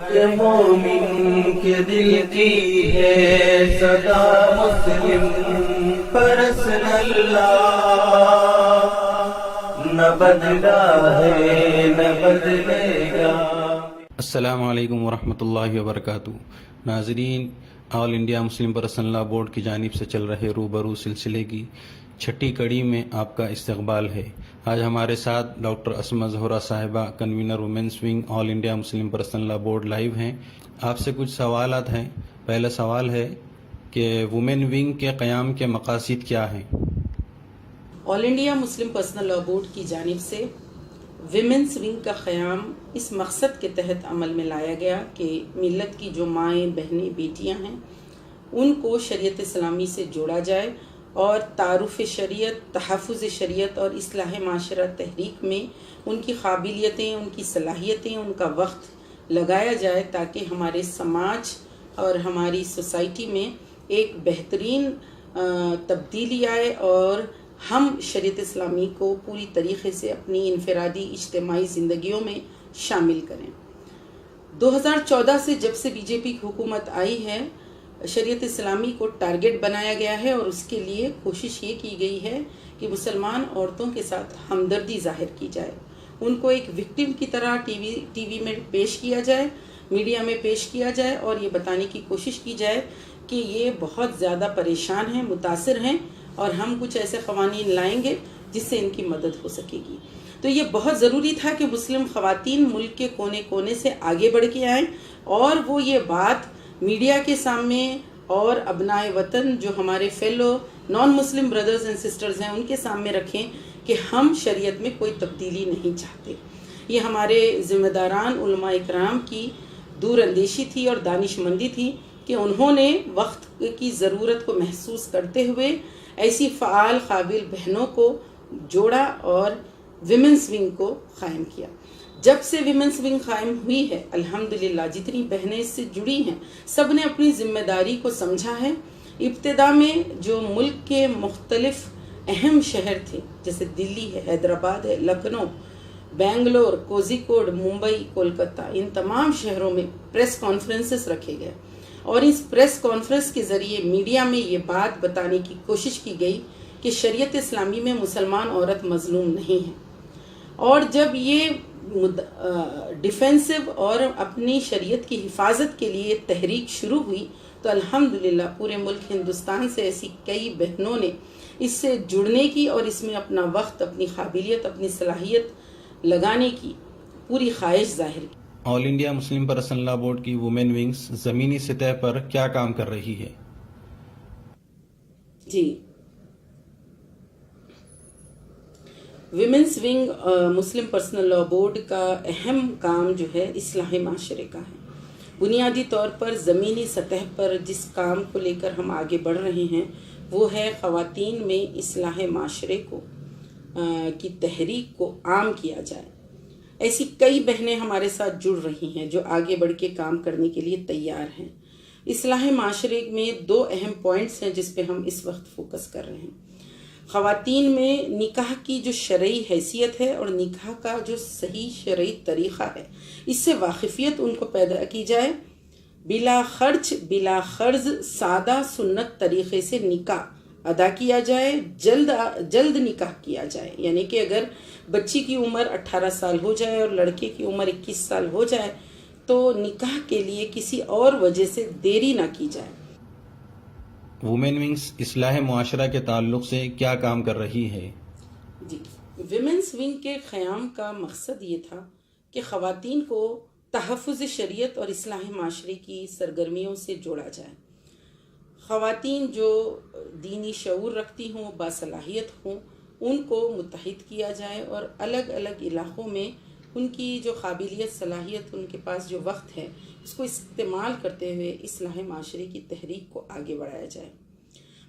کہ مومن کے دل کی ہے صدا مسلم پرسنل نہ بدلا ہے نہ بدلے گا۔ السلام علیکم ورحمۃ اللہ وبرکاتہ۔ ناظرین، آل انڈیا مسلم پرسنل لا بورڈ کی جانب سے چل رہے روبرو سلسلے کی چھٹی کڑی میں آپ کا استقبال ہے۔ آج ہمارے ساتھ ڈاکٹر اسما زہرا صاحبہ، کنوینر وومنس ونگ، آل انڈیا مسلم پرسنل لا بورڈ لائیو ہیں۔ آپ سے کچھ سوالات ہیں۔ پہلا سوال ہے کہ وومن ونگ کے قیام کے مقاصد کیا ہیں؟ آل انڈیا مسلم پرسنل لا بورڈ کی جانب سے ویمنس ونگ کا قیام اس مقصد کے تحت عمل میں لایا گیا کہ ملت کی جو مائیں، بہنیں، بیٹیاں ہیں ان کو شریعت اسلامی سے جوڑا جائے اور تعارف شریعت، تحفظ شریعت اور اصلاح معاشرہ تحریک میں ان کی قابلیتیں، ان کی صلاحیتیں، ان کا وقت لگایا جائے تاکہ ہمارے سماج اور ہماری سوسائٹی میں ایک بہترین تبدیلی آئے اور ہم شریعت اسلامی کو پوری طریقے سے اپنی انفرادی اجتماعی زندگیوں میں شامل کریں۔ 2014 سے جب سے بی جے پی کی حکومت آئی ہے، شریعت اسلامی کو ٹارگٹ بنایا گیا ہے اور اس کے لیے کوشش یہ کی گئی ہے کہ مسلمان عورتوں کے ساتھ ہمدردی ظاہر کی جائے، ان کو ایک وکٹم کی طرح ٹی وی میں پیش کیا جائے، میڈیا میں پیش کیا جائے اور یہ بتانے کی کوشش کی جائے کہ یہ بہت زیادہ پریشان ہیں، متاثر ہیں اور ہم کچھ ایسے قوانین لائیں گے جس سے ان کی مدد ہو سکے گی۔ تو یہ بہت ضروری تھا کہ مسلم خواتین ملک کے کونے کونے سے آگے بڑھ کے آئیں اور وہ یہ بات میڈیا کے سامنے اور ابنائے وطن جو ہمارے fellow naan Muslim brothers and sisters ہیں ان کے سامنے رکھیں کہ ہم شریعت میں کوئی تبدیلی نہیں چاہتے۔ یہ ہمارے ذمہ داران علماء اکرام کی دور اندیشی تھی اور دانش مندی تھی کہ انہوں نے وقت کی ضرورت کو محسوس کرتے ہوئے ایسی فعال قابل بہنوں کو جوڑا اور ویمنس ونگ کو قائم کیا۔ جب سے ویمنس ونگ قائم ہوئی ہے، الحمدللہ جتنی بہنیں اس سے جڑی ہیں سب نے اپنی ذمہ داری کو سمجھا ہے۔ ابتدا میں جو ملک کے مختلف اہم شہر تھے جیسے دلی ہے، حیدرآباد ہے، لکھنؤ، بنگلور، کوزیکوڈ، ممبئی، کولکتہ، ان تمام شہروں میں پریس کانفرنسز رکھے گئے اور اس پریس کانفرنس کے ذریعے میڈیا میں یہ بات بتانے کی کوشش کی گئی کہ شریعت اسلامی میں مسلمان عورت مظلوم نہیں ہے۔ اور جب یہ ڈیفینسو اور اپنی شریعت کی حفاظت کے لیے تحریک شروع ہوئی تو الحمدللہ پورے ملک ہندوستان سے ایسی کئی بہنوں نے اس سے جڑنے کی اور اس میں اپنا وقت، اپنی قابلیت، اپنی صلاحیت لگانے کی پوری خواہش ظاہر کی۔ آل انڈیا مسلم پرسنل لا بورڈ کی وومن ونگز زمینی سطح پر کیا کام کر رہی ہے؟ جی، ویمنس ونگ مسلم پرسنل لا بورڈ کا اہم کام جو ہے اصلاح معاشرے کا ہے۔ بنیادی طور پر زمینی سطح پر جس کام کو لے کر ہم آگے بڑھ رہے ہیں وہ ہے خواتین میں اصلاح معاشرے کو کی تحریک کو عام کیا جائے۔ ایسی کئی بہنیں ہمارے ساتھ جڑ رہی ہیں جو آگے بڑھ کے کام کرنے کے لیے تیار ہیں۔ اصلاح معاشرے میں 2 اہم پوائنٹس ہیں جس پہ ہم اس وقت فوکس کر رہے ہیں۔ خواتین میں نکاح کی جو شرعی حیثیت ہے اور نکاح کا جو صحیح شرعی طریقہ ہے اس سے واقفیت ان کو پیدا کی جائے، بلا خرچ، بلا قرض، سادہ سنت طریقے سے نکاح ادا کیا جائے، جلد نکاح کیا جائے، یعنی کہ اگر بچی کی عمر 18 سال ہو جائے اور لڑکے کی عمر 21 سال ہو جائے تو نکاح کے لیے کسی اور وجہ سے دیری نہ کی جائے۔ وومن ونگز اصلاح معاشرہ کے تعلق سے کیا کام کر رہی ہے؟ جی، ویمنس ونگ کے قیام کا مقصد یہ تھا کہ خواتین کو تحفظ شریعت اور اصلاح معاشرے کی سرگرمیوں سے جوڑا جائے۔ خواتین جو دینی شعور رکھتی ہوں، باصلاحیت ہوں، ان کو متحد کیا جائے اور الگ الگ علاقوں میں ان کی جو قابلیت، صلاحیت، ان کے پاس جو وقت ہے اس کو استعمال کرتے ہوئے اصلاح معاشرے کی تحریک کو آگے بڑھایا جائے۔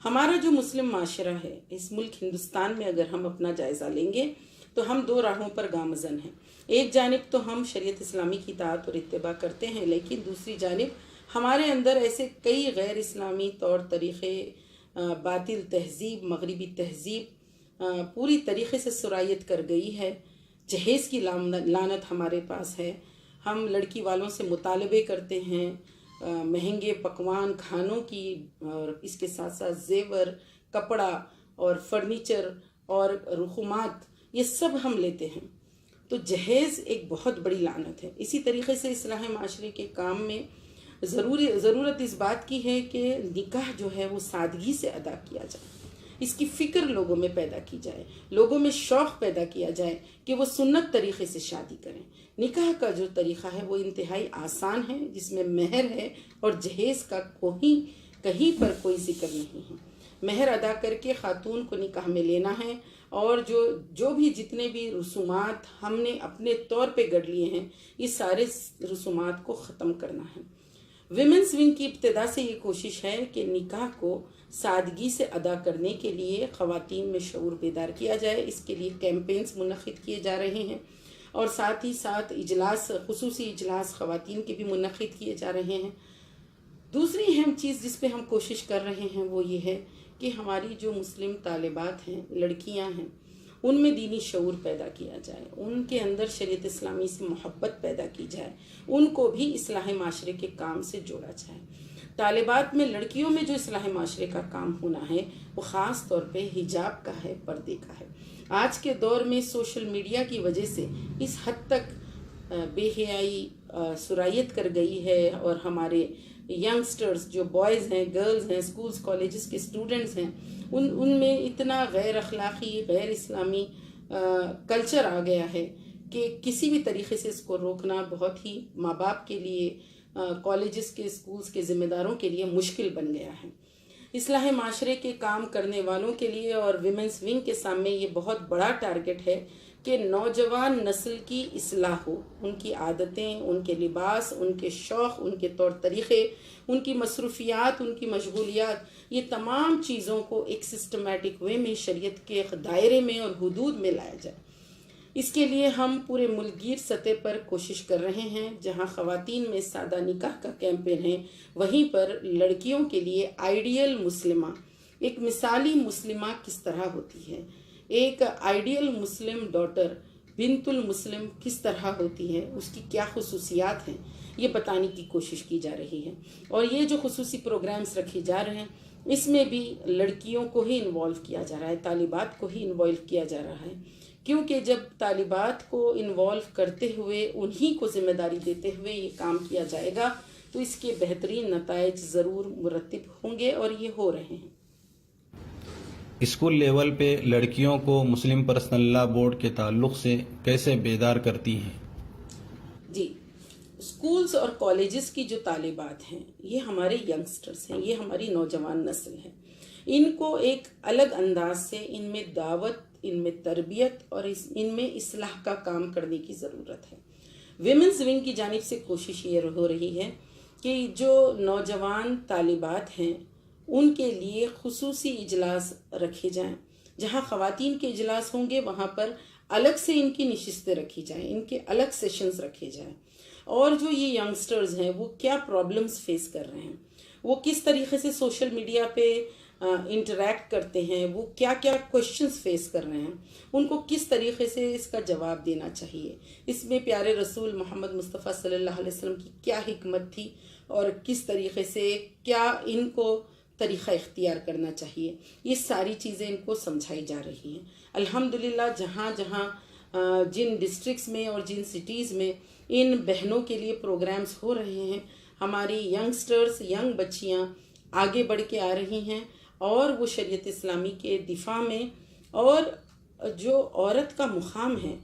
ہمارا جو مسلم معاشرہ ہے اس ملک ہندوستان میں اگر ہم اپنا جائزہ لیں گے تو ہم 2 راہوں پر گامزن ہیں۔ ایک جانب تو ہم شریعت اسلامی کی اطاعت اور اتباع کرتے ہیں، لیکن دوسری جانب ہمارے اندر ایسے کئی غیر اسلامی طور طریقے، باطل تہذیب، مغربی تہذیب پوری طریقے سے سرایت کر گئی ہے۔ جہیز کی لعنت ہمارے پاس ہے ہم لڑکی والوں سے مطالبے کرتے ہیں مہنگے پکوان کھانوں کی، اور اس کے ساتھ ساتھ زیور، کپڑا اور فرنیچر اور رسومات، یہ سب ہم لیتے ہیں۔ تو جہیز ایک بہت بڑی لعنت ہے۔ اسی طریقے سے اصلاح معاشرے کے کام میں ضرورت اس بات کی ہے کہ نکاح جو ہے وہ سادگی سے ادا کیا جائے، اس کی فکر لوگوں میں پیدا کی جائے، لوگوں میں شوق پیدا کیا جائے کہ وہ سنت طریقے سے شادی کریں۔ نکاح کا جو طریقہ ہے وہ انتہائی آسان ہے، جس میں مہر ہے اور جہیز کا کہیں پر کوئی ذکر نہیں ہے۔ مہر ادا کر کے خاتون کو نکاح میں لینا ہے، اور جو بھی جتنے بھی رسومات ہم نے اپنے طور پہ گڑھ لیے ہیں، یہ سارے رسومات کو ختم کرنا ہے۔ ویمنز ونگ کی ابتدا سے یہ کوشش ہے کہ نکاح کو سادگی سے ادا کرنے کے لیے خواتین میں شعور بیدار کیا جائے۔ اس کے لیے کیمپینز منعقد کیے جا رہے ہیں، اور ساتھ ہی ساتھ خصوصی اجلاس خواتین کے بھی منعقد کیے جا رہے ہیں۔ دوسری اہم چیز جس پہ ہم کوشش کر رہے ہیں وہ یہ ہے کہ ہماری جو مسلم طالبات ہیں، لڑکیاں ہیں، ان میں دینی شعور پیدا کیا جائے، ان کے اندر شریعت اسلامی سے محبت پیدا کی جائے، ان کو بھی اصلاح معاشرے کے کام سے جوڑا جائے۔ طالبات میں، لڑکیوں میں جو اصلاح معاشرے کا کام ہونا ہے وہ خاص طور پہ حجاب کا ہے، پردے کا ہے۔ آج کے دور میں سوشل میڈیا کی وجہ سے اس حد تک بے حیائی سرایت کر گئی ہے، اور ہمارے ینگسٹرز جو بوائز ہیں، گرلز ہیں، سکولز کالجز کے اسٹوڈنٹس ہیں، ان میں اتنا غیر اخلاقی، غیر اسلامی کلچر آ گیا ہے کہ کسی بھی طریقے سے اس کو روکنا بہت ہی ماں باپ کے لیے، کالجز کے، سکولز کے ذمہ داروں کے لیے مشکل بن گیا ہے۔ اصلاح معاشرے کے کام کرنے والوں کے لیے اور ویمنز ونگ کے سامنے یہ بہت بڑا ٹارگٹ ہے کہ نوجوان نسل کی اصلاح ہو، ان کی عادتیں، ان کے لباس، ان کے شوق، ان کے طور طریقے، ان کی مصروفیات، ان کی مشغولیات، یہ تمام چیزوں کو ایک سسٹمیٹک وے میں شریعت کے دائرے میں اور حدود میں لایا جائے۔ اس کے لیے ہم پورے ملک گیر سطح پر کوشش کر رہے ہیں۔ جہاں خواتین میں سادہ نکاح کا کیمپین ہے، وہیں پر لڑکیوں کے لیے آئیڈیل مسلمہ، ایک مثالی مسلمہ کس طرح ہوتی ہے، ایک آئیڈیل مسلم ڈاٹر، بنت المسلم کس طرح ہوتی ہے، اس کی کیا خصوصیات ہیں، یہ بتانے کی کوشش کی جا رہی ہے۔ اور یہ جو خصوصی پروگرامز رکھے جا رہے ہیں، اس میں بھی لڑکیوں کو ہی انوالو کیا جا رہا ہے، طالبات کو ہی انوالو کیا جا رہا ہے، کیونکہ جب طالبات کو انوالو کرتے ہوئے، انہی کو ذمہ داری دیتے ہوئے یہ کام کیا جائے گا تو اس کے بہترین نتائج ضرور مرتب ہوں گے، اور یہ ہو رہے ہیں۔ اسکول لیول پہ لڑکیوں کو مسلم پرسنل لا بورڈ کے تعلق سے کیسے بیدار کرتی ہیں؟ جی، اسکولز اور کالجز کی جو طالبات ہیں، یہ ہمارے ینگسٹرز ہیں، یہ ہماری نوجوان نسل ہے۔ ان کو ایک الگ انداز سے ان میں دعوت، ان میں تربیت اور ان میں اصلاح کا کام کرنے کی ضرورت ہے۔ ویمنز ونگ کی جانب سے کوشش یہ ہو رہی ہے کہ جو نوجوان طالبات ہیں ان کے لیے خصوصی اجلاس رکھے جائیں۔ جہاں خواتین کے اجلاس ہوں گے وہاں پر الگ سے ان کی نشستیں رکھی جائیں، ان کے الگ سیشنز رکھے جائیں، اور جو یہ ینگسٹرز ہیں وہ کیا پرابلمز فیس کر رہے ہیں، وہ کس طریقے سے سوشل میڈیا پہ انٹریکٹ کرتے ہیں، وہ کیا کیا کوشچنز فیس کر رہے ہیں، ان کو کس طریقے سے اس کا جواب دینا چاہیے۔ اس میں پیارے رسول محمد مصطفیٰ صلی اللہ علیہ وسلم کی کیا حکمت تھی، اور کس طریقے سے کیا ان کو طریقہ اختیار کرنا چاہیے، یہ ساری چیزیں ان کو سمجھائی جا رہی ہیں۔ الحمدللہ جہاں جہاں جن ڈسٹرکٹس میں اور جن سٹیز میں ان بہنوں کے لیے پروگرامز ہو رہے ہیں، ہماری ینگسٹرز، ینگ بچیاں آگے بڑھ کے آ رہی ہیں، اور وہ شریعت اسلامی کے دفاع میں، اور جو عورت کا مقام ہے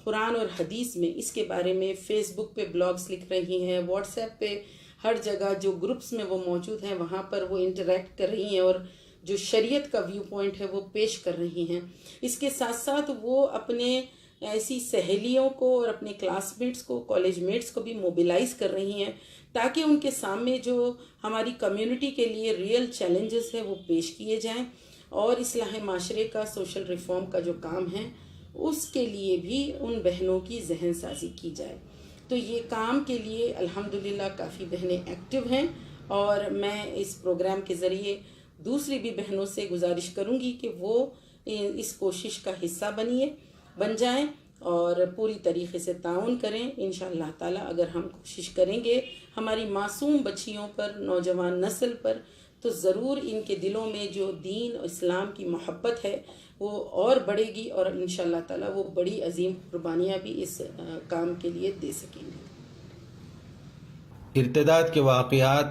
قرآن اور حدیث میں، اس کے بارے میں فیس بک پہ بلاگز لکھ رہی ہیں، واٹس ایپ پہ ہر جگہ جو گروپس میں وہ موجود ہیں وہاں پر وہ انٹریکٹ کر رہی ہیں، اور جو شریعت کا ویو پوائنٹ ہے وہ پیش کر رہی ہیں۔ اس کے ساتھ ساتھ وہ اپنے ایسی سہیلیوں کو اور اپنے کلاس میٹس کو، کالج میٹس کو بھی موبیلائز کر رہی ہیں، تاکہ ان کے سامنے جو ہماری کمیونٹی کے لیے ریئل چیلنجز ہیں وہ پیش کیے جائیں، اور اصلاح معاشرے کا، سوشل ریفارم کا جو کام ہے اس کے لیے بھی ان بہنوں کی ذہن سازی کی جائے۔ تو یہ کام کے لیے الحمدللہ کافی بہنیں ایکٹیو ہیں، اور میں اس پروگرام کے ذریعے دوسری بھی بہنوں سے گزارش کروں گی کہ وہ اس کوشش کا حصہ بن جائیں، اور پوری طریقے سے تعاون کریں. انشاءاللہ تعالی اگر ہم کوشش کریں گے ہماری معصوم بچیوں پر، نوجوان نسل پر، تو ضرور ان کے دلوں میں جو دین اور اسلام کی محبت ہے وہ اور بڑھے گی، اور انشاءاللہ تعالی وہ بڑی عظیم قربانیاں بھی اس کام کے لیے دے سکیں گے. ارتداد کے واقعات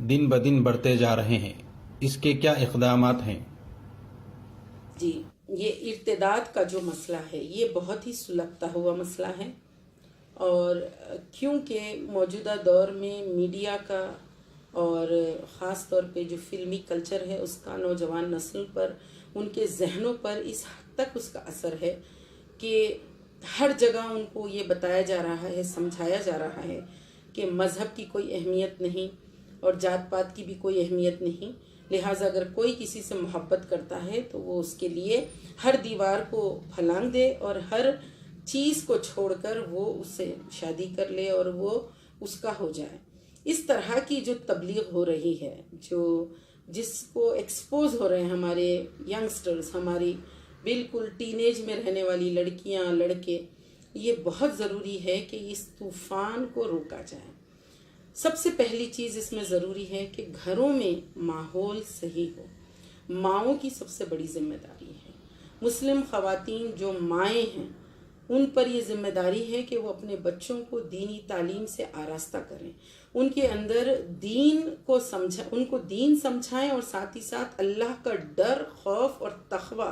دن بدن بڑھتے جا رہے ہیں، اس کے کیا اقدامات ہیں؟ جی، یہ ارتداد کا جو مسئلہ ہے یہ بہت ہی سلگتا ہوا مسئلہ ہے، اور کیونکہ موجودہ دور میں میڈیا کا اور خاص طور پہ جو فلمی کلچر ہے اس کا نوجوان نسل پر، ان کے ذہنوں پر اس حد تک اس کا اثر ہے کہ ہر جگہ ان کو یہ بتایا جا رہا ہے، سمجھایا جا رہا ہے کہ مذہب کی کوئی اہمیت نہیں اور جات پات کی بھی کوئی اہمیت نہیں، لہٰذا اگر کوئی کسی سے محبت کرتا ہے تو وہ اس کے لیے ہر دیوار کو پھلانگ دے اور ہر چیز کو چھوڑ کر وہ اس سے شادی کر لے اور وہ اس کا ہو جائے. اس طرح کی جو تبلیغ ہو رہی ہے، جس کو ایکسپوز ہو رہے ہیں ہمارے ینگسٹرز، ہماری بالکل ٹین ایج میں رہنے والی لڑکیاں، لڑکے، یہ بہت ضروری ہے کہ اس طوفان کو روکا جائے. سب سے پہلی چیز اس میں ضروری ہے کہ گھروں میں ماحول صحیح ہو. ماؤں کی سب سے بڑی ذمہ داری ہے. مسلم خواتین جو مائیں ہیں ان پر یہ ذمہ داری ہے کہ وہ اپنے بچوں کو دینی تعلیم سے آراستہ کریں، ان کے اندر ان کو دین سمجھائیں، اور ساتھ ہی ساتھ اللہ کا ڈر، خوف اور تقوی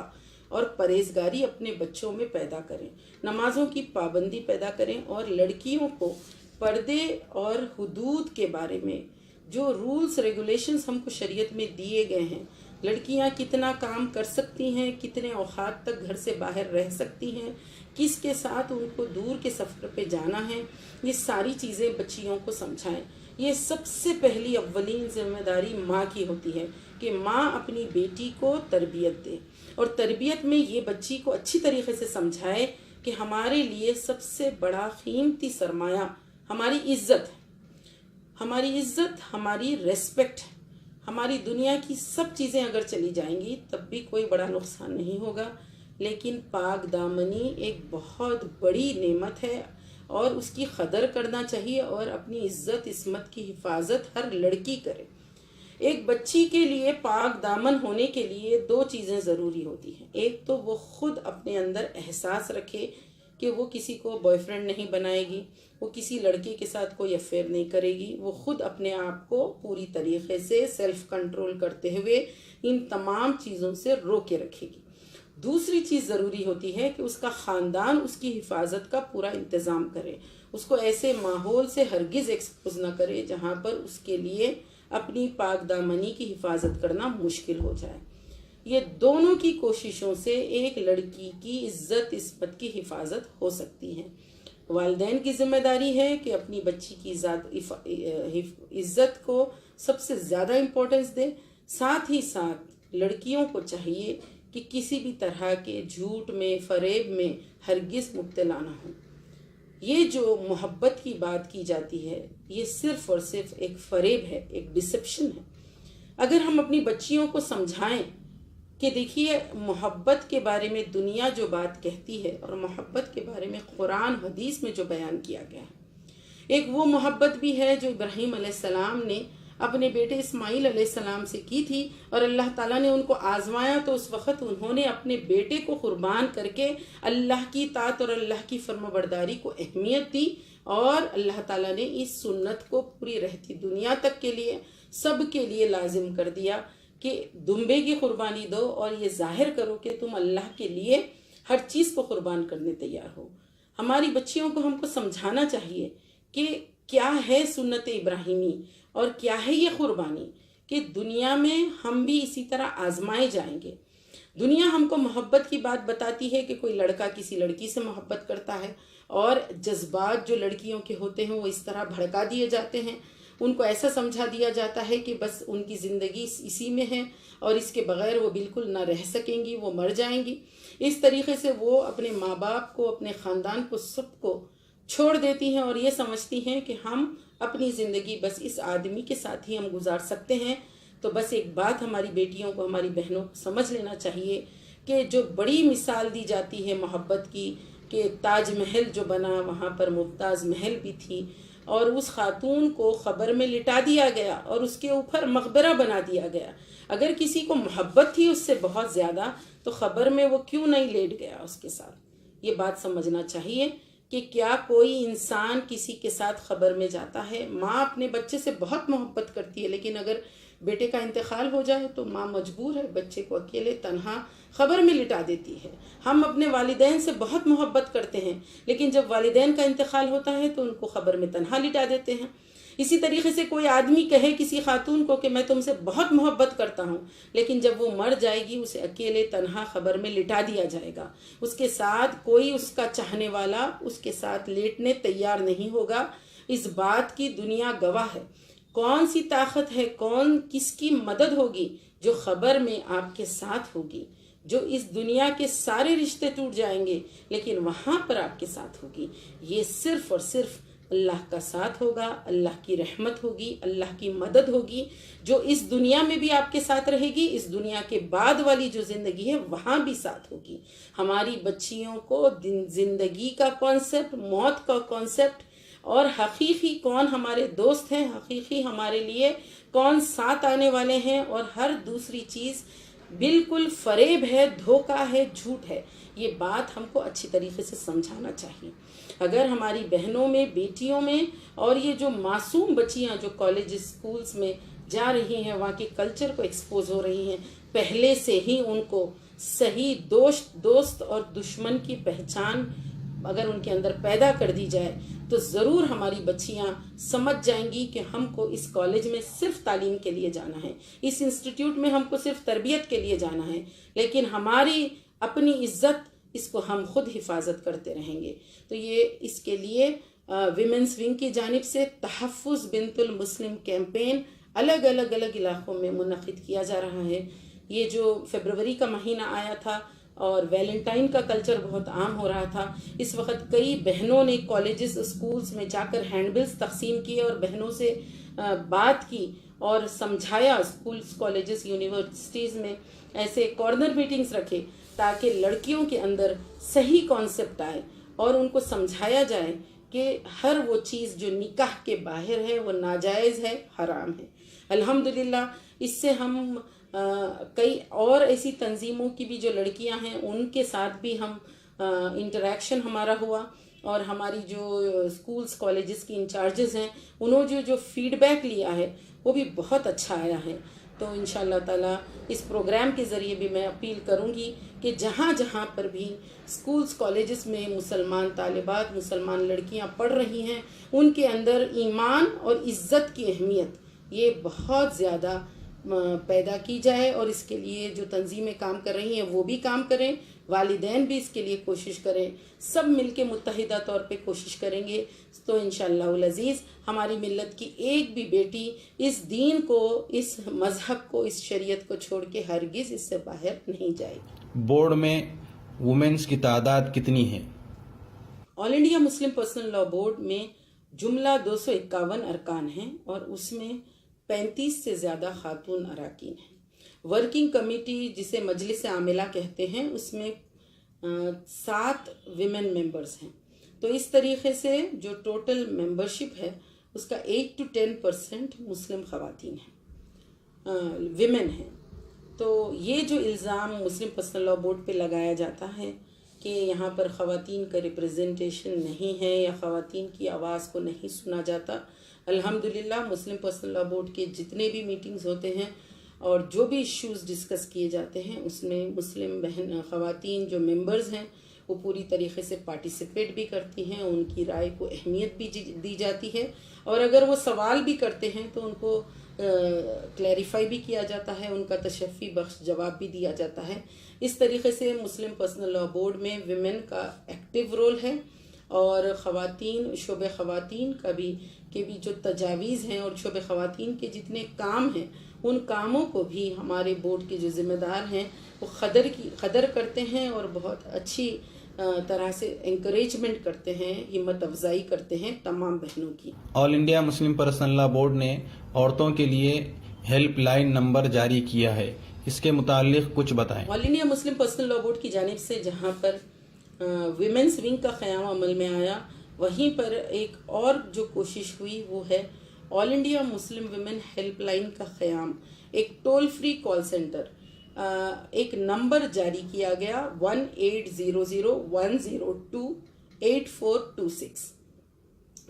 اور پرہیزگاری اپنے بچوں میں پیدا کریں، نمازوں کی پابندی پیدا کریں، اور لڑکیوں کو پردے اور حدود کے بارے میں جو رولز ریگولیشنز ہم کو شریعت میں دیے گئے ہیں، لڑکیاں کتنا کام کر سکتی ہیں، کتنے اوقات تک گھر سے باہر رہ سکتی ہیں، کس کے ساتھ ان کو دور کے سفر پہ جانا ہے، یہ ساری چیزیں بچیوں کو سمجھائیں. یہ سب سے پہلی اولین ذمہ داری ماں کی ہوتی ہے کہ ماں اپنی بیٹی کو تربیت دے، اور تربیت میں یہ بچی کو اچھی طریقے سے سمجھائے کہ ہمارے لیے سب سے بڑا قیمتی سرمایہ ہماری عزت ہے. ہماری عزت، ہماری ریسپیکٹ، ہماری دنیا کی سب چیزیں اگر چلی جائیں گی تب بھی کوئی بڑا نقصان نہیں ہوگا، لیکن پاک دامنی ایک بہت بڑی نعمت ہے اور اس کی قدر کرنا چاہیے، اور اپنی عزت عصمت کی حفاظت ہر لڑکی کرے. ایک بچی کے لیے پاک دامن ہونے کے لیے دو چیزیں ضروری ہوتی ہیں. ایک تو وہ خود اپنے اندر احساس رکھے کہ وہ کسی کو بوائے فرینڈ نہیں بنائے گی، وہ کسی لڑکے کے ساتھ کوئی افیئر نہیں کرے گی، وہ خود اپنے آپ کو پوری طریقے سے سیلف کنٹرول کرتے ہوئے ان تمام چیزوں سے روکے رکھے گی. دوسری چیز ضروری ہوتی ہے کہ اس کا خاندان اس کی حفاظت کا پورا انتظام کرے، اس کو ایسے ماحول سے ہرگز ایکسپوز نہ کرے جہاں پر اس کے لیے اپنی پاک دامنی کی حفاظت کرنا مشکل ہو جائے. یہ دونوں کی کوششوں سے ایک لڑکی کی عزت عصمت کی حفاظت ہو سکتی ہے. والدین کی ذمہ داری ہے کہ اپنی بچی کی عزت کو سب سے زیادہ امپورٹنس دے. ساتھ ہی ساتھ لڑکیوں کو چاہیے کہ کسی بھی طرح کے جھوٹ میں، فریب میں ہرگز مبتلا نہ ہوں. یہ جو محبت کی بات کی جاتی ہے یہ صرف اور صرف ایک فریب ہے، ایک ڈسپشن ہے. اگر ہم اپنی بچیوں کو سمجھائیں کہ دیکھیے محبت کے بارے میں دنیا جو بات کہتی ہے اور محبت کے بارے میں قرآن حدیث میں جو بیان کیا گیا ہے، ایک وہ محبت بھی ہے جو ابراہیم علیہ السلام نے اپنے بیٹے اسماعیل علیہ السلام سے کی تھی، اور اللہ تعالیٰ نے ان کو آزمایا تو اس وقت انہوں نے اپنے بیٹے کو قربان کر کے اللہ کی اطاعت اور اللہ کی فرمانبرداری کو اہمیت دی، اور اللہ تعالیٰ نے اس سنت کو پوری رہتی دنیا تک کے لیے سب کے لیے لازم کر دیا کہ دمبے کی قربانی دو اور یہ ظاہر کرو کہ تم اللہ کے لیے ہر چیز کو قربان کرنے تیار ہو. ہماری بچیوں کو ہم کو سمجھانا چاہیے کہ کیا ہے سنت ابراہیمی اور کیا ہے یہ قربانی، کہ دنیا میں ہم بھی اسی طرح آزمائے جائیں گے. دنیا ہم کو محبت کی بات بتاتی ہے کہ کوئی لڑکا کسی لڑکی سے محبت کرتا ہے، اور جذبات جو لڑکیوں کے ہوتے ہیں وہ اس طرح بھڑکا دیے جاتے ہیں، ان کو ایسا سمجھا دیا جاتا ہے کہ بس ان کی زندگی اسی میں ہے اور اس کے بغیر وہ بالکل نہ رہ سکیں گی، وہ مر جائیں گی. اس طریقے سے وہ اپنے ماں باپ کو، اپنے خاندان کو، سب کو چھوڑ دیتی ہیں اور یہ سمجھتی ہیں کہ ہم اپنی زندگی بس اس آدمی کے ساتھ ہی ہم گزار سکتے ہیں. تو بس ایک بات ہماری بیٹیوں کو، ہماری بہنوں کو سمجھ لینا چاہیے کہ جو بڑی مثال دی جاتی ہے محبت کی، کہ تاج محل جو بنا وہاں پر ممتاز محل بھی تھی، اور اس خاتون کو خبر میں لٹا دیا گیا اور اس کے اوپر مقبرہ بنا دیا گیا۔ اگر کسی کو محبت تھی اس سے بہت زیادہ تو خبر میں وہ کیوں نہیں لیٹ گیا اس کے ساتھ؟ یہ بات سمجھنا چاہیے کہ کیا کوئی انسان کسی کے ساتھ خبر میں جاتا ہے؟ ماں اپنے بچے سے بہت محبت کرتی ہے، لیکن اگر بیٹے کا انتقال ہو جائے تو ماں مجبور ہے بچے کو اکیلے تنہا خبر میں لٹا دیتی ہے۔ ہم اپنے والدین سے بہت محبت کرتے ہیں، لیکن جب والدین کا انتقال ہوتا ہے تو ان کو خبر میں تنہا لٹا دیتے ہیں۔ اسی طریقے سے کوئی آدمی کہے کسی خاتون کو کہ میں تم سے بہت محبت کرتا ہوں، لیکن جب وہ مر جائے گی اسے اکیلے تنہا خبر میں لٹا دیا جائے گا۔ اس کے ساتھ کوئی اس کا چاہنے والا اس کے ساتھ لیٹنے تیار نہیں ہوگا۔ اس بات کی دنیا گواہ ہے۔ کون سی طاقت ہے، کون کس کی مدد ہوگی جو خبر میں آپ کے ساتھ ہوگی، جو اس دنیا کے سارے رشتے ٹوٹ جائیں گے لیکن وہاں پر آپ کے ساتھ ہوگی؟ یہ صرف اور صرف اللہ کا ساتھ ہوگا، اللہ کی رحمت ہوگی، اللہ کی مدد ہوگی، جو اس دنیا میں بھی آپ کے ساتھ رہے گی، اس دنیا کے بعد والی جو زندگی ہے وہاں بھی ساتھ ہوگی۔ ہماری بچیوں کو زندگی کا کانسیپٹ، موت کا کانسیپٹ اور حقیقی کون ہمارے دوست ہیں، حقیقی ہمارے لیے کون ساتھ آنے والے ہیں، اور ہر دوسری چیز بالکل فریب ہے، دھوکہ ہے، جھوٹ ہے، یہ بات ہم کو اچھی طریقے سے سمجھانا چاہیے۔ اگر ہماری بہنوں میں، بیٹیوں میں، اور یہ جو معصوم بچیاں جو کالج اسکولز میں جا رہی ہیں وہاں کے کلچر کو ایکسپوز ہو رہی ہیں، پہلے سے ہی ان کو صحیح دوست اور دشمن کی پہچان اگر ان کے اندر پیدا کر دی جائے تو ضرور ہماری بچیاں سمجھ جائیں گی کہ ہم کو اس کالج میں صرف تعلیم کے لیے جانا ہے، اس انسٹیٹیوٹ میں ہم کو صرف تربیت کے لیے جانا ہے، لیکن ہماری اپنی عزت اس کو ہم خود حفاظت کرتے رہیں گے۔ تو یہ اس کے لیے ویمنس ونگ کی جانب سے تحفظ بنت المسلم کیمپین الگ الگ علاقوں میں منعقد کیا جا رہا ہے۔ یہ جو فیبروری کا مہینہ آیا تھا اور ویلنٹائن کا کلچر بہت عام ہو رہا تھا، اس وقت کئی بہنوں نے کالجز اسکولز میں جا کر ہینڈ بلز تقسیم کیے اور بہنوں سے بات کی اور سمجھایا۔ اسکولز، کالجز، یونیورسٹیز میں ایسے کارنر میٹنگز رکھے تاکہ لڑکیوں کے اندر صحیح کانسیپٹ آئے اور ان کو سمجھایا جائے کہ ہر وہ چیز جو نکاح کے باہر ہے وہ ناجائز ہے، حرام ہے۔ الحمدللہ اس سے ہم کئی اور ایسی تنظیموں کی بھی جو لڑکیاں ہیں ان کے ساتھ بھی ہم انٹریکشن ہمارا ہوا، اور ہماری جو اسکولز کالجز کی انچارجز ہیں انہوں جو فیڈ بیک لیا ہے وہ بھی بہت اچھا آیا ہے۔ تو انشاءاللہ تعالیٰ اس پروگرام کے ذریعے بھی میں اپیل کروں گی کہ جہاں جہاں پر بھی اسکولز کالجز میں مسلمان طالبات، مسلمان لڑکیاں پڑھ رہی ہیں، ان کے اندر ایمان اور عزت کی اہمیت یہ بہت زیادہ پیدا کی جائے، اور اس کے لیے جو تنظیمیں کام کر رہی ہیں وہ بھی کام کریں، والدین بھی اس کے لیے کوشش کریں، سب مل کے متحدہ طور پہ کوشش کریں گے تو انشاءاللہ العزیز ہماری ملت کی ایک بھی بیٹی اس دین کو، اس مذہب کو، اس شریعت کو چھوڑ کے ہرگز اس سے باہر نہیں جائے گی۔ بورڈ میں وومنس کی تعداد کتنی ہے؟ آل India Muslim Personal Law Board میں جملہ 251 ارکان ہیں اور اس میں 35 سے زیادہ خاتون اراکین ہیں۔ ورکنگ کمیٹی جسے مجلس عاملہ کہتے ہیں اس میں 7 ویمن ممبرز ہیں۔ تو اس طریقے سے جو ٹوٹل ممبرشپ ہے اس کا 8 to 10% مسلم خواتین ہیں، ویمن ہیں۔ تو یہ جو الزام مسلم پرسنل لاء بورڈ پہ لگایا جاتا ہے کہ یہاں پر خواتین کا ریپریزنٹیشن نہیں ہے یا خواتین کی آواز کو نہیں سنا جاتا، الحمدللہ مسلم پرسنل لاء بورڈ کے جتنے بھی میٹنگز ہوتے ہیں اور جو بھی ایشوز ڈسکس کیے جاتے ہیں اس میں مسلم خواتین جو ممبرز ہیں وہ پوری طریقے سے پارٹیسپیٹ بھی کرتی ہیں، ان کی رائے کو اہمیت بھی دی جاتی ہے، اور اگر وہ سوال بھی کرتے ہیں تو ان کو کلیریفائی بھی کیا جاتا ہے، ان کا تشفی بخش جواب بھی دیا جاتا ہے۔ اس طریقے سے مسلم پرسنل لاء بورڈ میں ویمن کا ایکٹیو رول ہے، اور خواتین، شعبہ خواتین کا بھی جو تجاویز ہیں اور شعبہ خواتین کے جتنے کام ہیں ان کاموں کو بھی ہمارے بورڈ کے جو ذمہ دار ہیں وہ قدر کرتے ہیں اور بہت اچھی طرح سے انکریجمنٹ کرتے ہیں، ہمت افزائی کرتے ہیں تمام بہنوں کی۔ All India Muslim Personal Law Board نے عورتوں کے لیے ہیلپ لائن نمبر جاری کیا ہے، اس کے متعلق کچھ بتائیں۔ All India Muslim Personal Law Board کی جانب سے جہاں پر ویمنس ونگ کا قیام عمل میں آیا، وہیں پر ایک اور جو کوشش ہوئی وہ ہے آل India Muslim women help line کا قیام، ایک ٹول فری کال سینٹر، ایک نمبر جاری کیا گیا 1800-102-8426۔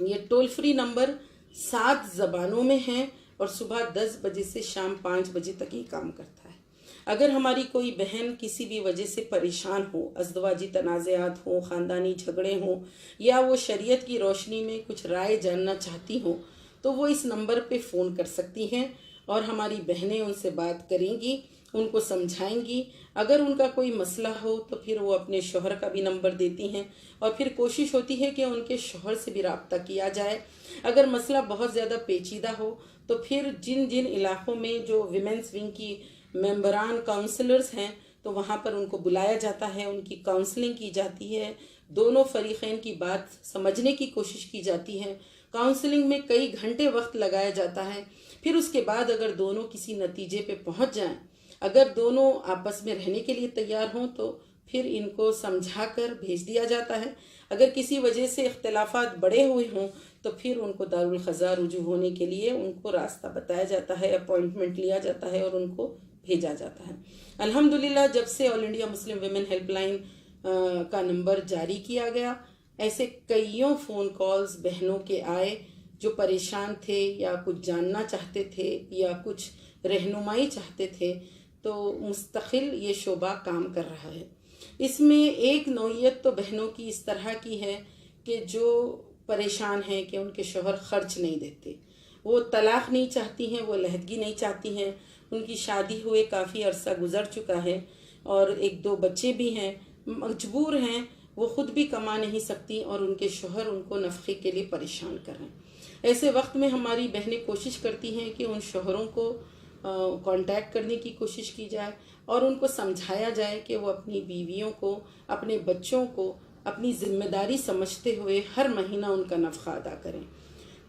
یہ ٹول فری نمبر 7 زبانوں میں ہے اور صبح 10 بجے سے شام 5 بجے تک یہ کام کرتا ہے۔ اگر ہماری کوئی بہن کسی بھی وجہ سے پریشان ہو، ازدواجی تنازعات ہوں، خاندانی جھگڑے ہوں، یا وہ شریعت کی روشنی میں کچھ رائے جاننا چاہتی ہوں تو وہ اس نمبر پہ فون کر سکتی ہیں اور ہماری بہنیں ان سے بات کریں گی، ان کو سمجھائیں گی۔ اگر ان کا کوئی مسئلہ ہو تو پھر وہ اپنے شوہر کا بھی نمبر دیتی ہیں اور پھر کوشش ہوتی ہے کہ ان کے شوہر سے بھی رابطہ کیا جائے۔ اگر مسئلہ بہت زیادہ پیچیدہ ہو تو پھر جن جن علاقوں میں جو ویمنس ونگ کی ممبران کاؤنسلرز ہیں تو وہاں پر ان کو بلایا جاتا ہے، ان کی کاؤنسلنگ کی جاتی ہے، دونوں فریقین کی بات سمجھنے کی کوشش کی جاتی ہے۔ کاؤنسلنگ میں کئی گھنٹے وقت لگایا جاتا ہے۔ پھر اس کے بعد اگر دونوں کسی نتیجے پہ پہنچ جائیں، اگر دونوں آپس میں رہنے کے لیے تیار ہوں تو پھر ان کو سمجھا کر بھیج دیا جاتا ہے۔ اگر کسی وجہ سے اختلافات بڑے ہوئے ہوں تو پھر ان کو دارالقضاء رجوع ہونے کے لیے ان کو راستہ بتایا جاتا ہے، اپوائنٹمنٹ لیا جاتا ہے اور ان کو بھیجا جاتا ہے۔ الحمدللہ جب سے All India Muslim women help line کا نمبر جاری کیا گیا، ایسے کئیوں فون کالز بہنوں کے آئے جو پریشان تھے یا کچھ جاننا چاہتے تھے یا کچھ رہنمائی چاہتے تھے، تو مستقل یہ شعبہ کام کر رہا ہے۔ اس میں ایک نوعیت تو بہنوں کی اس طرح کی ہے کہ جو پریشان ہیں کہ ان کے شوہر خرچ نہیں دیتے، وہ طلاق نہیں چاہتی ہیں، وہ علیحدگی نہیں چاہتی ہیں، ان کی شادی ہوئے کافی عرصہ گزر چکا ہے اور 1-2 بچے بھی ہیں، مجبور ہیں، وہ خود بھی کما نہیں سکتی اور ان کے شوہر ان کو نفقے کے لیے پریشان کر رہے ہیں۔ ایسے وقت میں ہماری بہنیں کوشش کرتی ہیں کہ ان شوہروں کو کانٹیکٹ کرنے کی کوشش کی جائے اور ان کو سمجھایا جائے کہ وہ اپنی بیویوں کو، اپنے بچوں کو اپنی ذمہ داری سمجھتے ہوئے ہر مہینہ ان کا نفقہ ادا کریں۔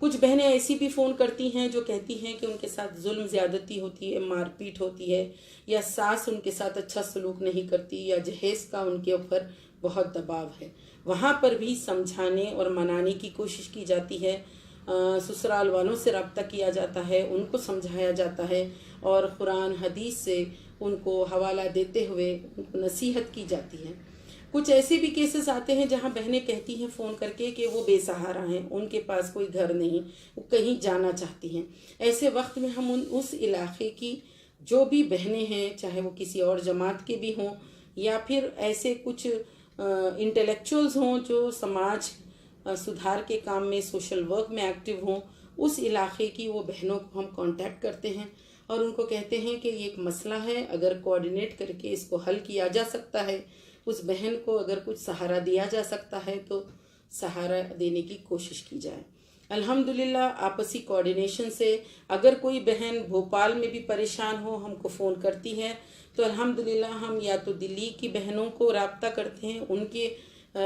کچھ بہنیں ایسی بھی فون کرتی ہیں جو کہتی ہیں کہ ان کے ساتھ ظلم زیادتی ہوتی ہے، مار پیٹ ہوتی ہے، یا ساس ان کے ساتھ اچھا سلوک نہیں کرتی، یا جہیز کا ان کے اوپر بہت دباؤ ہے۔ وہاں پر بھی سمجھانے اور منانے کی کوشش کی جاتی ہے، سسرال والوں سے رابطہ کیا جاتا ہے، ان کو سمجھایا جاتا ہے اور قرآن حدیث سے ان کو حوالہ دیتے ہوئے ان کو نصیحت کی جاتی ہے۔ کچھ ایسے بھی کیسز آتے ہیں جہاں بہنیں کہتی ہیں فون کر کے کہ وہ بے سہارا ہیں، ان کے پاس کوئی گھر نہیں، وہ کہیں جانا چاہتی ہیں۔ ایسے وقت میں ہم اس علاقے کی جو بھی بہنیں ہیں، چاہے وہ کسی اور جماعت کے بھی ہوں یا پھر ایسے کچھ انٹلیکچوئلز ہوں جو سماج سدھار کے کام میں، سوشل ورک میں ایکٹیو ہوں، اس علاقے کی وہ بہنوں کو ہم کانٹیکٹ کرتے ہیں اور ان کو کہتے ہیں کہ یہ ایک مسئلہ ہے، اگر کوآرڈینیٹ کر کے اس کو حل کیا جا سکتا ہے، اس بہن کو اگر کچھ سہارا دیا جا سکتا ہے تو سہارا دینے کی کوشش کی جائے۔ الحمدللہ آپسی کوآرڈینیشن سے اگر کوئی بہن بھوپال میں بھی پریشان ہو، ہم کو فون کرتی ہے تو الحمدللہ ہم یا تو دلی کی بہنوں کو رابطہ کرتے ہیں، ان کے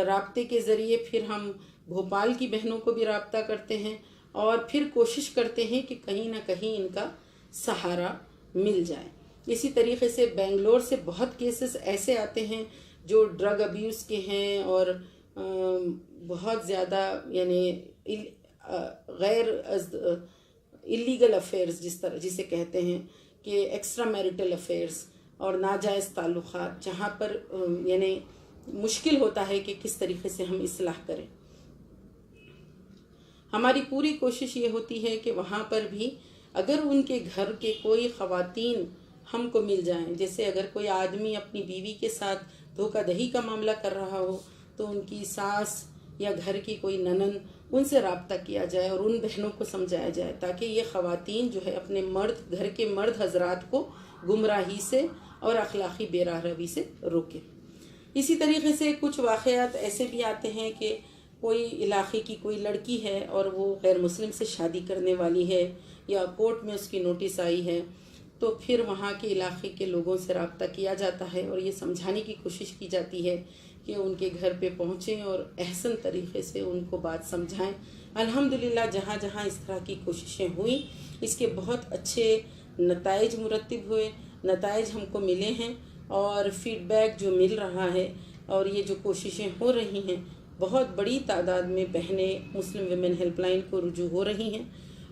رابطے کے ذریعے پھر ہم بھوپال کی بہنوں کو بھی رابطہ کرتے ہیں اور پھر کوشش کرتے ہیں کہ کہیں نہ کہیں ان کا سہارا مل جائے۔ اسی طریقے سے بنگلور سے بہت کیسز ایسے آتے ہیں جو ڈرگ ابیوز کے ہیں اور بہت زیادہ یعنی غیر اللیگل افیئرز جسے کہتے ہیں کہ ایکسٹرا میریٹل افیئرز اور ناجائز تعلقات، جہاں پر یعنی مشکل ہوتا ہے کہ کس طریقے سے ہم اصلاح کریں۔ ہماری پوری کوشش یہ ہوتی ہے کہ وہاں پر بھی اگر ان کے گھر کے کوئی خواتین ہم کو مل جائیں، جیسے اگر کوئی آدمی اپنی بیوی کے ساتھ دھوکہ دہی کا معاملہ کر رہا ہو تو ان کی ساس یا گھر کی کوئی ننن، ان سے رابطہ کیا جائے اور ان بہنوں کو سمجھایا جائے تاکہ یہ خواتین جو ہے اپنے گھر کے مرد حضرات کو گمراہی سے اور اخلاقی بے راہ روی سے روکیں۔ اسی طریقے سے کچھ واقعات ایسے بھی آتے ہیں کہ کوئی علاقے کی کوئی لڑکی ہے اور وہ غیر مسلم سے شادی کرنے والی ہے یا کورٹ میں اس کی نوٹس آئی ہے، تو پھر وہاں کے علاقے کے لوگوں سے رابطہ کیا جاتا ہے اور یہ سمجھانے کی کوشش کی جاتی ہے کہ ان کے گھر پہ پہنچیں اور احسن طریقے سے ان کو بات سمجھائیں۔ الحمدللہ جہاں جہاں اس طرح کی کوششیں ہوئیں، اس کے بہت اچھے نتائج مرتب ہوئے، نتائج ہم کو ملے ہیں اور فیڈ بیک جو مل رہا ہے اور یہ جو کوششیں ہو رہی ہیں، بہت بڑی تعداد میں بہنیں مسلم ویمن ہیلپ لائن کو رجوع ہو رہی ہیں،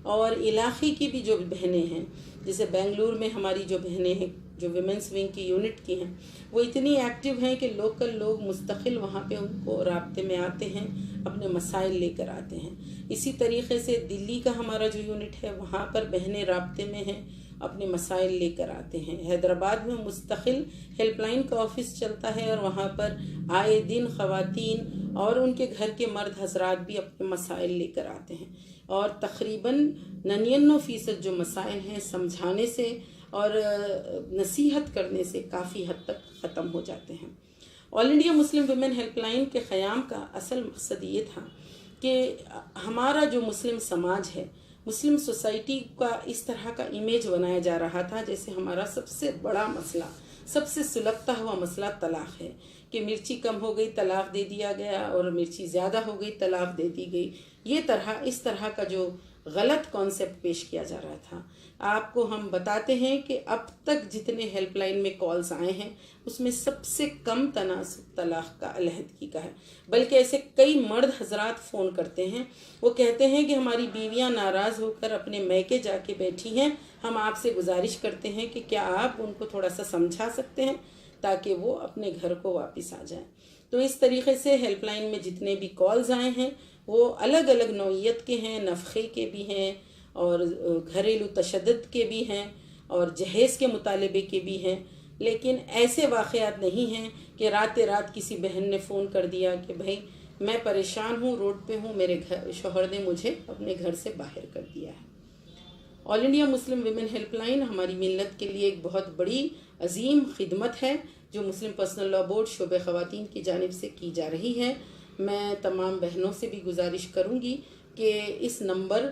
اور علاقے کی بھی جو بہنیں ہیں، جیسے بنگلور میں ہماری جو بہنیں ہیں جو ویمنس ونگ کی یونٹ کی ہیں، وہ اتنی ایکٹیو ہیں کہ لوکل لوگ مستقل وہاں پہ ان کو رابطے میں آتے ہیں، اپنے مسائل لے کر آتے ہیں۔ اسی طریقے سے دلی کا ہمارا جو یونٹ ہے وہاں پر بہنیں رابطے میں ہیں، اپنے مسائل لے کر آتے ہیں۔ حیدرآباد میں مستقل ہیلپ لائن کا آفس چلتا ہے، اور وہاں پر آئے دن خواتین اور ان کے گھر کے مرد حضرات بھی اپنے مسائل لے کر آتے ہیں، اور تقریباً 99% جو مسائل ہیں سمجھانے سے اور نصیحت کرنے سے کافی حد تک ختم ہو جاتے ہیں۔ All India Muslim women Helpline کے قیام کا اصل مقصد یہ تھا کہ ہمارا جو مسلم سماج ہے، مسلم سوسائٹی کا اس طرح کا امیج بنایا جا رہا تھا جیسے ہمارا سب سے بڑا مسئلہ، سب سے سلگتا ہوا مسئلہ طلاق ہے، کہ مرچی کم ہو گئی طلاق دے دیا گیا، اور مرچی زیادہ ہو گئی طلاق دے دی گئی۔ اس طرح کا جو غلط کانسیپٹ پیش کیا جا رہا تھا۔ آپ کو ہم بتاتے ہیں کہ اب تک جتنے ہیلپ لائن میں کالز آئے ہیں اس میں سب سے کم تناسب طلاق کا علیحدگی کا ہے، بلکہ ایسے کئی مرد حضرات فون کرتے ہیں، وہ کہتے ہیں کہ ہماری بیویاں ناراض ہو کر اپنے میکے جا کے بیٹھی ہیں، ہم آپ سے گزارش کرتے ہیں کہ کیا آپ ان کو تھوڑا سا سمجھا سکتے ہیں تاکہ وہ اپنے گھر کو واپس آ جائیں۔ تو اس طریقے سے ہیلپ لائن میں جتنے بھی کالز آئے ہیں وہ الگ الگ نوعیت کے ہیں، نفقے کے بھی ہیں، اور گھریلو تشدد کے بھی ہیں، اور جہیز کے مطالبے کے بھی ہیں، لیکن ایسے واقعات نہیں ہیں کہ رات کسی بہن نے فون کر دیا کہ بھائی میں پریشان ہوں، روڈ پہ ہوں، میرے شوہر نے مجھے اپنے گھر سے باہر کر دیا ہے۔ آل India Muslim women Helpline ہماری ملت کے لیے ایک بہت بڑی عظیم خدمت ہے جو مسلم پرسنل لاء بورڈ شعبہ خواتین کی جانب سے کی جا رہی ہے۔ میں تمام بہنوں سے بھی گزارش کروں گی کہ اس نمبر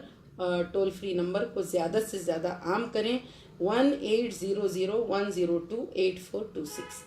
ٹول فری نمبر کو زیادہ سے زیادہ عام کریں، 1800 102 8426۔